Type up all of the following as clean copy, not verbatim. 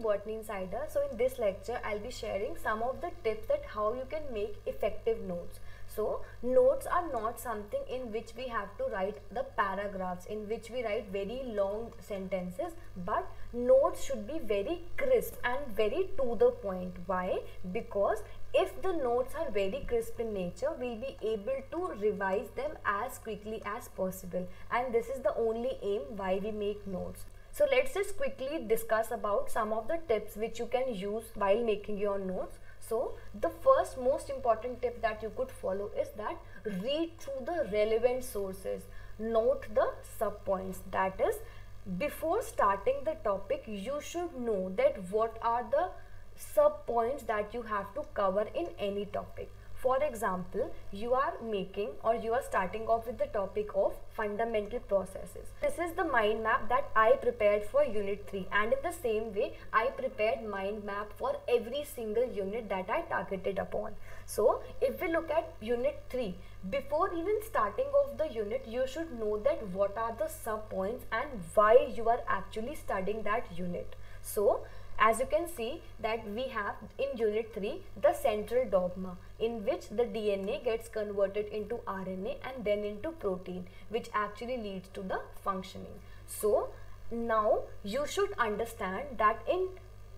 Botany Insider. So in this lecture I'll be sharing some of the tips that how you can make effective notes. So notes are not something in which we have to write the paragraphs, in which we write very long sentences, but notes should be very crisp and very to the point. Why? Because if the notes are very crisp in nature, we'll be able to revise them as quickly as possible, and this is the only aim why we make notes. So let's just quickly discuss about some of the tips which you can use while making your notes. So the first most important tip that you could follow is that read through the relevant sources. Note the subpoints. That is, before starting the topic, you should know that what are the subpoints that you have to cover in any topic. For example, you are making or you are starting off with the topic of fundamental processes. This is the mind map that I prepared for unit 3, and in the same way I prepared mind map for every single unit that I targeted upon. So if we look at unit 3, before even starting off the unit, you should know that what are the sub points and why you are actually studying that unit. So as you can see that we have in unit 3 the central dogma, in which the DNA gets converted into RNA and then into protein, which actually leads to the functioning. So now you should understand that in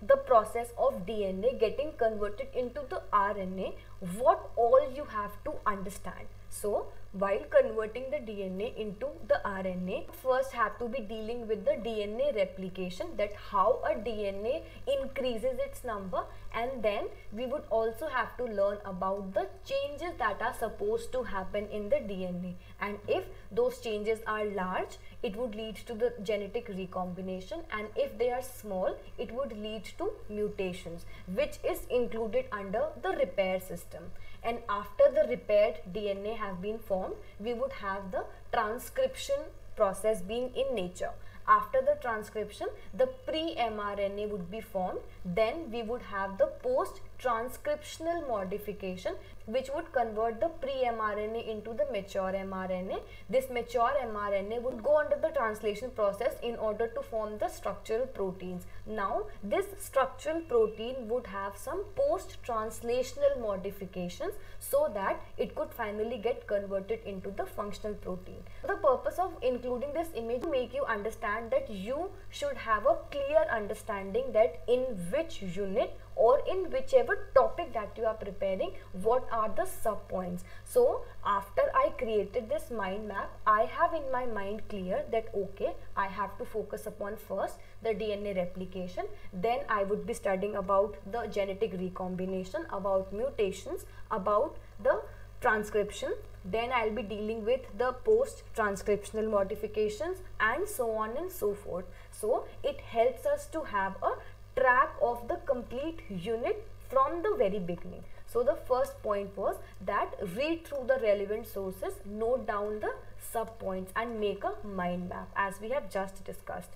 the process of DNA getting converted into the RNA, what all you have to understand. So while converting the DNA into the RNA, first have to be dealing with the DNA replication, that how a DNA increases its number, and then we would also have to learn about the changes that are supposed to happen in the DNA, and if those changes are large, it would lead to the genetic recombination, and if they are small, it would lead to mutations, which is included under the repair system. And after the repaired DNA have been formed, we would have the transcription process being in nature. After the transcription, the pre-mRNA would be formed. Then we would have the post-transcriptional modification, which would convert the pre-mRNA into the mature mRNA. This mature mRNA would go under the translation process in order to form the structural proteins. Now, this structural protein would have some post-translational modifications so that it could finally get converted into the functional protein. The purpose of including this image to make you understand that you should have a clear understanding that in which unit or in whichever topic that you are preparing, what are the sub points. So after I created this mind map, I have in my mind clear that okay, I have to focus upon first the DNA replication, then I would be studying about the genetic recombination, about mutations, about the transcription, then I'll be dealing with the post-transcriptional modifications, and so on and so forth. So it helps us to have a track of the complete unit from the very beginning. So the first point was that read through the relevant sources, note down the sub points and make a mind map, as we have just discussed.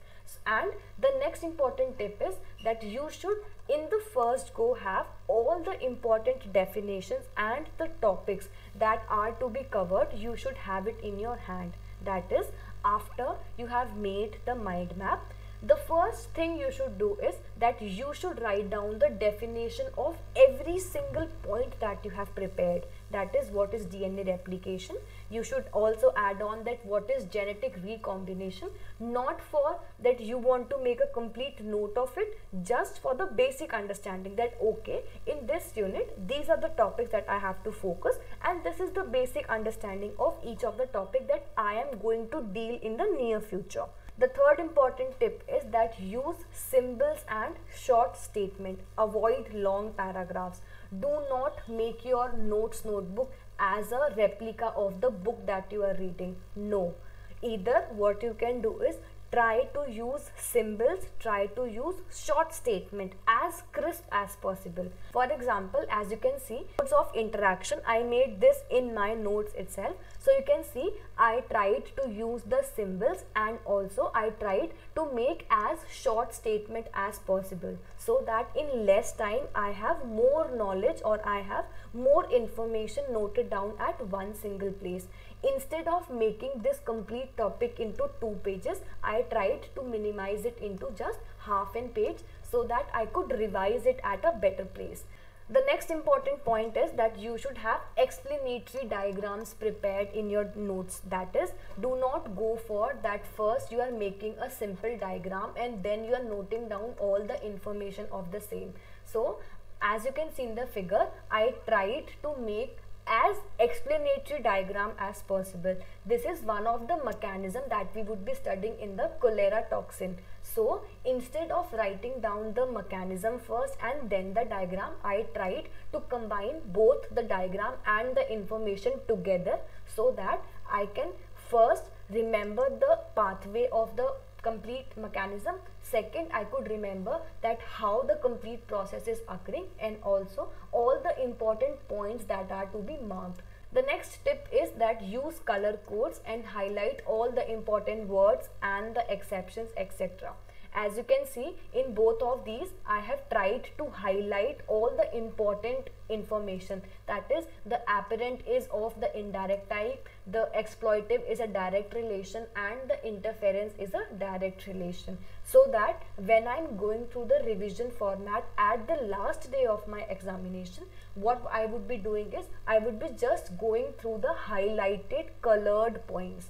And the next important tip is that you should in the first go have all the important definitions and the topics that are to be covered. You should have it in your hand. That is, after you have made the mind map, the first thing you should do is that you should write down the definition of every single point that you have prepared. That is, what is DNA replication. You should also add on that what is genetic recombination, not for that you want to make a complete note of it, just for the basic understanding that okay, in this unit these are the topics that I have to focus, and this is the basic understanding of each of the topic that I am going to deal in the near future. The third important tip is that use symbols and short statement. Avoid long paragraphs. Do not make your notes notebook as a replica of the book that you are reading. No. Either what you can do is try to use symbols, try to use short statement as crisp as possible. For example, as you can see, modes of interaction, I made this in my notes itself. So you can see I tried to use the symbols, and also I tried to make as short statement as possible, so that in less time I have more knowledge or I have more information noted down at one single place. Instead of making this complete topic into 2 pages, I tried to minimize it into just half a page, so that I could revise it at a better place. The next important point is that you should have explanatory diagrams prepared in your notes. That is, do not go for that first you are making a simple diagram and then you are noting down all the information of the same. So as you can see in the figure, I tried to make as explanatory diagram as possible. This is one of the mechanism that we would be studying in the cholera toxin. So instead of writing down the mechanism first and then the diagram, I tried to combine both the diagram and the information together so that I can first remember the pathway of the complete mechanism. Second, I could remember that how the complete process is occurring, and also all the important points that are to be marked. The next tip is that use color codes and highlight all the important words and the exceptions, etc. As you can see in both of these, I have tried to highlight all the important information. That is, the apparent is of the indirect type, the exploitive is a direct relation, and the interference is a direct relation. So that when I am going through the revision format at the last day of my examination, what I would be doing is I would be just going through the highlighted colored points.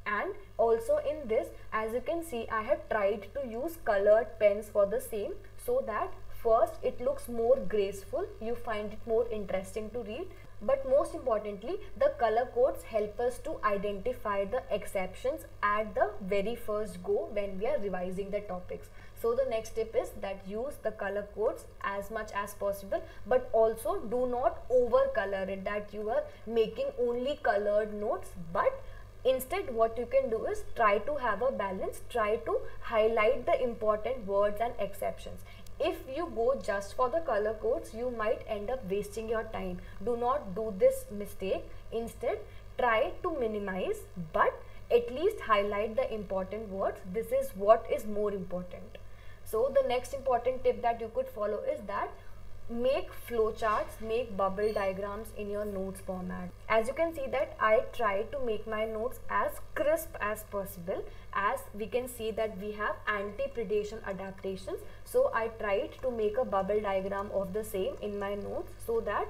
And also in this, as you can see, I have tried to use colored pens for the same, so that first it looks more graceful, you find it more interesting to read. But most importantly, the color codes help us to identify the exceptions at the very first go when we are revising the topics. So the next tip is that use the color codes as much as possible, but also do not over color it, that you are making only colored notes. But instead, what you can do is try to have a balance, try to highlight the important words and exceptions. If you go just for the color codes, you might end up wasting your time. Do not do this mistake. Instead, try to minimize, but at least highlight the important words. This is what is more important. So the next important tip that you could follow is that make flowcharts, make bubble diagrams in your notes format. As you can see that I try to make my notes as crisp as possible. As we can see that we have anti-predation adaptations, so I tried to make a bubble diagram of the same in my notes, so that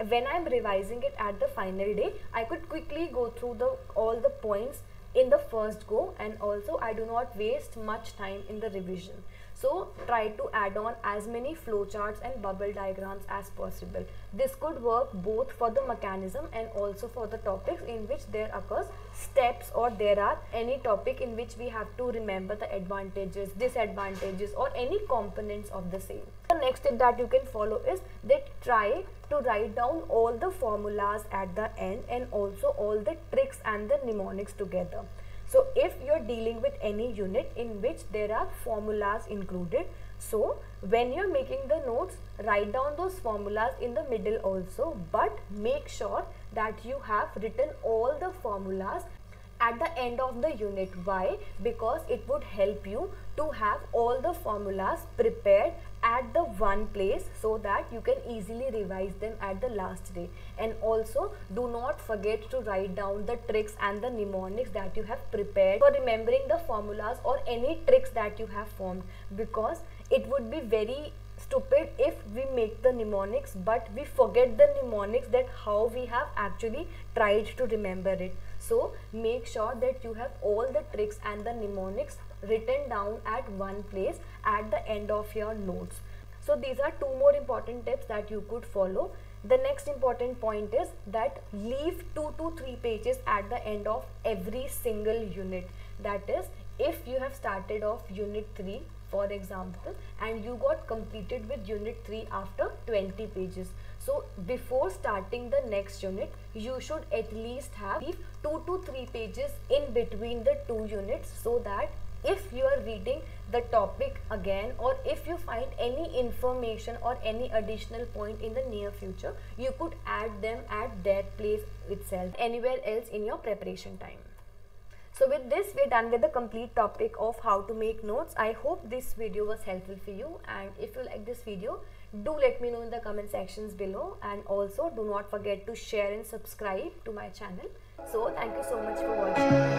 when I am revising it at the final day, I could quickly go through all the points in the first go, and also I do not waste much time in the revision. So try to add on as many flowcharts and bubble diagrams as possible. This could work both for the mechanism and also for the topics in which there occurs steps, or there are any topic in which we have to remember the advantages, disadvantages, or any components of the same. The next tip that you can follow is that try to write down all the formulas at the end and also all the tricks and the mnemonics together. So if you are dealing with any unit in which there are formulas included, so when you are making the notes, write down those formulas in the middle also, but make sure that you have written all the formulas at the end of the unit. Why? Because it would help you to have all the formulas prepared at the one place, so that you can easily revise them at the last day. And also do not forget to write down the tricks and the mnemonics that you have prepared for remembering the formulas or any tricks that you have formed, because it would be very stupid if we make the mnemonics but we forget the mnemonics, that how we have actually tried to remember it. So make sure that you have all the tricks and the mnemonics written down at one place at the end of your notes. So these are two more important tips that you could follow. The next important point is that leave 2 to 3 pages at the end of every single unit. That is, if you have started off unit 3 for example and you got completed with unit 3 after 20 pages, so before starting the next unit you should at least have 2 to 3 pages in between the two units, so that if you are reading the topic again, or if you find any information or any additional point in the near future, you could add them at that place itself, anywhere else in your preparation time. So with this, we're done with the complete topic of how to make notes. I hope this video was helpful for you, and if you like this video, do let me know in the comment sections below, and also do not forget to share and subscribe to my channel. So thank you so much for watching.